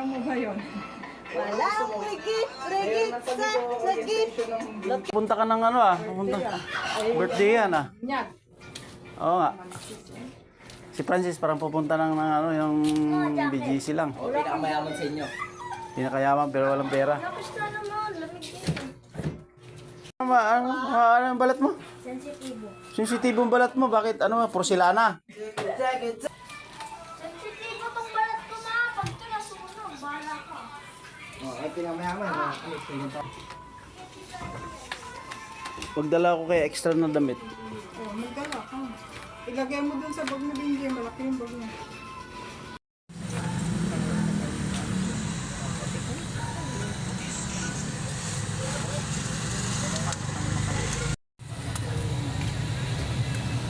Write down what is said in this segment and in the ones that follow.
Ano ba yun? Wala, rigid sa git. Punta ka ng ano punta. Birthday yan Oo nga. Si Francis parang pupunta ng ano, yung BGC lang. O, pinakamayaman sa inyo. Pinakayaman pero walang pera. Nakusta naman, lamig din. Ano ang balat mo? Sensitibo. Sensitibo ang balat mo. Bakit? Ano? Porcelana. Sensitibo tong balat ko na. Pag ito nasunog, bahala ka. O, ay pinakamayaman. Pagdala ko kaya extra na damit. Oh, magdala ka. Ilagay mo dun sa bag mo din, malaki yung bag mo.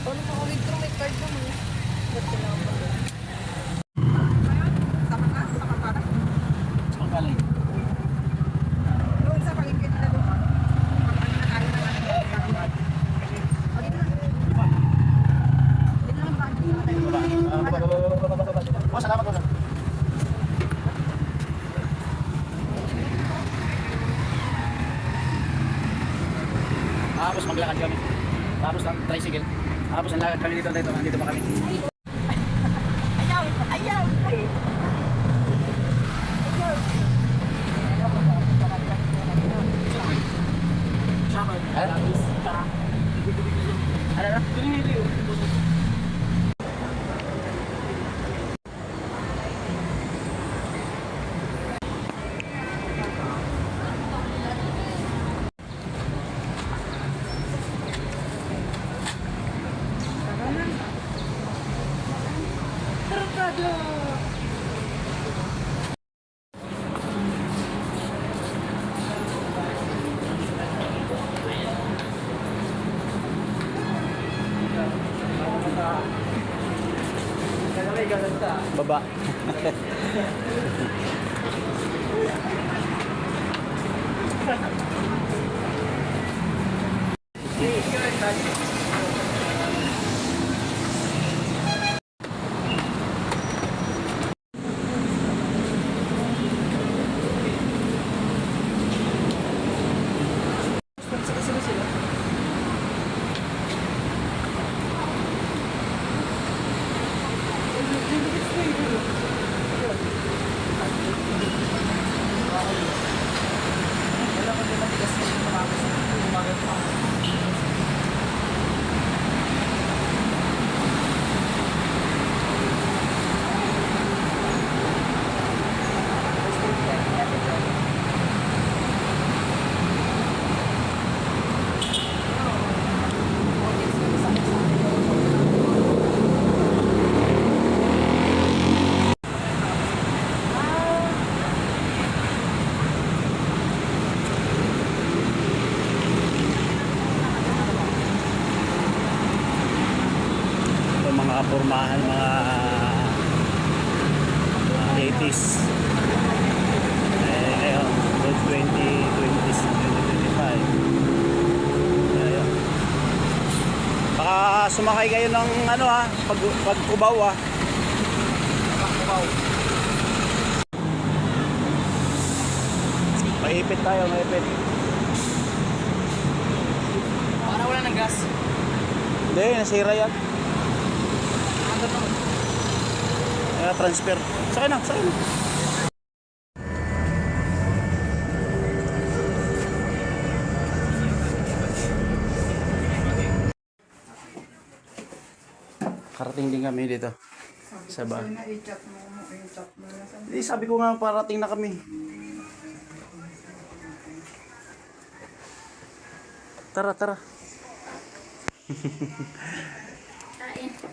Paano mo ulit yung may card mo? Ba't kailangan pa doon? Sama ka? Sama para? Magaling. Doon sa paligid na doon. Pag-ano na tayo ng ano. O, dito na. Dito lang ba? Oh, salamat po. Tapos maglakad kami. Tapos ng tricycle. Tapos ang lakad kami dito. Dito pa kami. Ayaw! Ayaw! Baba. Ito mga pormahan, mga 80s. Ngayon, road 2025. Ayun. Baka sumakay kayo ng ano pag Cubao Maipit tayo, maipit. Para wala ng gas. Hindi, nasira yan. Kaya transfer. Sakay na. Karating din kami dito. Sa ba? I-chat mo. I-chat mo. Hindi, sabi ko nga parating na kami. Tara.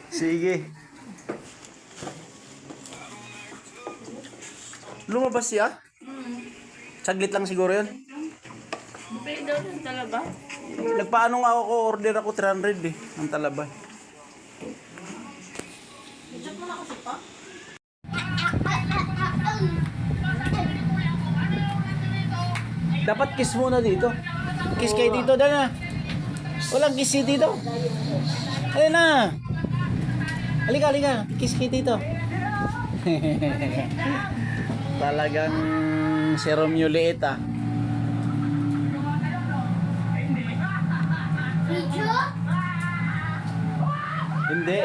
Sige. Lumabas siya? Saglit lang siguro yun. Pwede daw yung talaba? Nagpaano nga ako, order ako 300 ang talaba. I-chat mo na kasi pa? Dapat kiss muna dito. Kiss kayo dito, Dana. Walang kiss dito. Ayun na. Halika. Kiss kayo dito. Talagang si Romeo liit ah. Video? Hindi.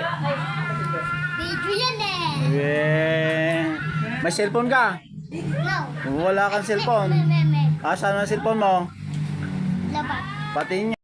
Video yan eh. May cellphone ka? No. Wala kang cellphone. Me. Saan ang cellphone mo? Labat. Pati niya.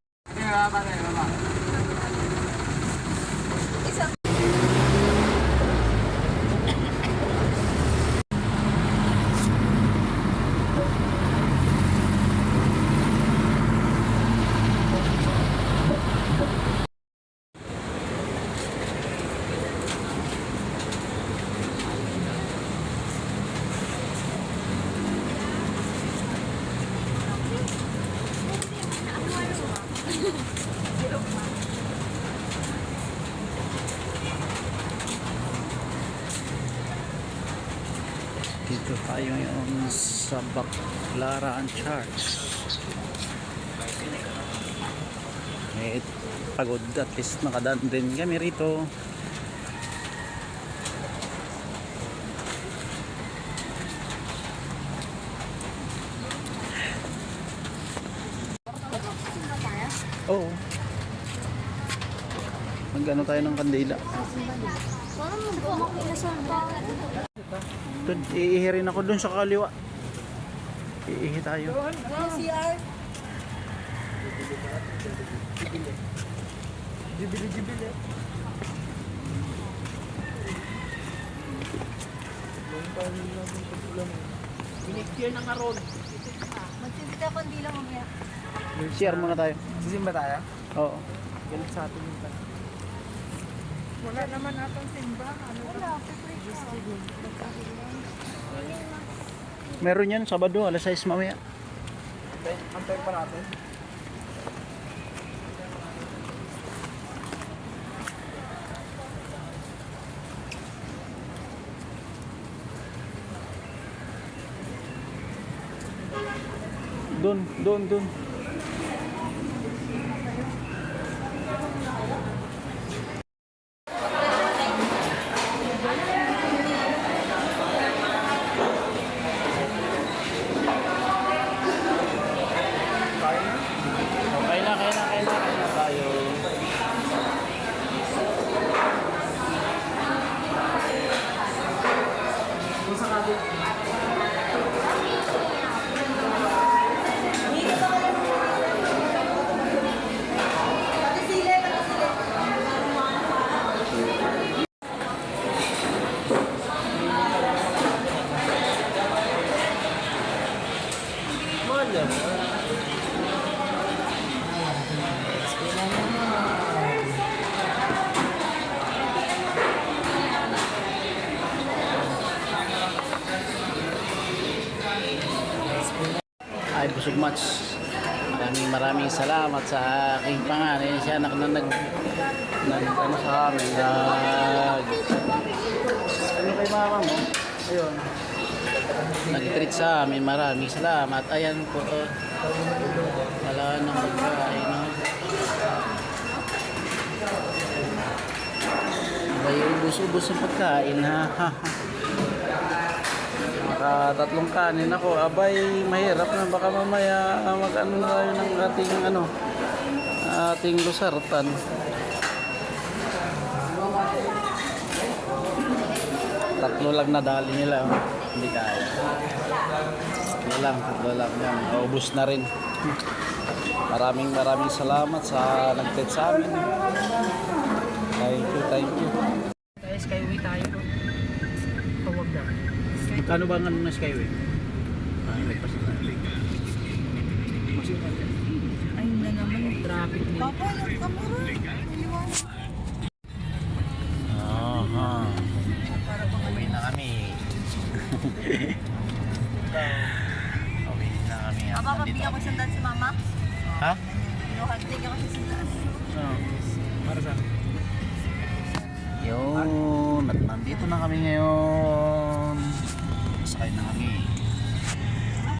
Dito tayo ngayon sa Baclaran Church. Pagod, at least nakadaan din kami rito. Oo. Mag-ano tayo ng kandila. Parang magbumak na sa bahay. Doon, iihirin ako doon sa kaliwa. Iihi tayo. CR. Jibili. Binigyan ng aron. Magsisit ako hindi lang mamaya. Share muna tayo. Sisimba tayo? Oo. Galit sa atin yung Wala naman atong simba. Wala. Meron yan, Sabado, alas 6 mamaya. Antay pa natin. Doon. Kaya na tayo. Ay, busog match. Maraming salamat sa aking panganay. Siya anak na ano sa amin. Ano kay mama mo? Ayun. Nag-treat sa amin. Maraming salamat. Ayan po. Wala nang pagkain. No? Abay, ubus-ubus ang pagkain. Ha? Tatlong kanin ako, abay mahirap na, baka mamaya mag-ano na tayo ng ating lusartan. Tatlo lang na dali nila, hindi kaya. Tatlo lang yan, ubus na rin. Maraming salamat sa nag-treat sa amin. Thank you. Tayo Skyway tayo. Tawag na. Kano ba ang ano na Skyway? Nagpas na. Ay na naman yung traffic nito. Papa, yung kamera. Aha. Uwi na kami. Uwi na kami. Papa, pabigyan ko sandan si mama. Ha? Bigyan ko siya sandan. Para saan? Yun. At nandito na kami ngayon. Sakay na kami.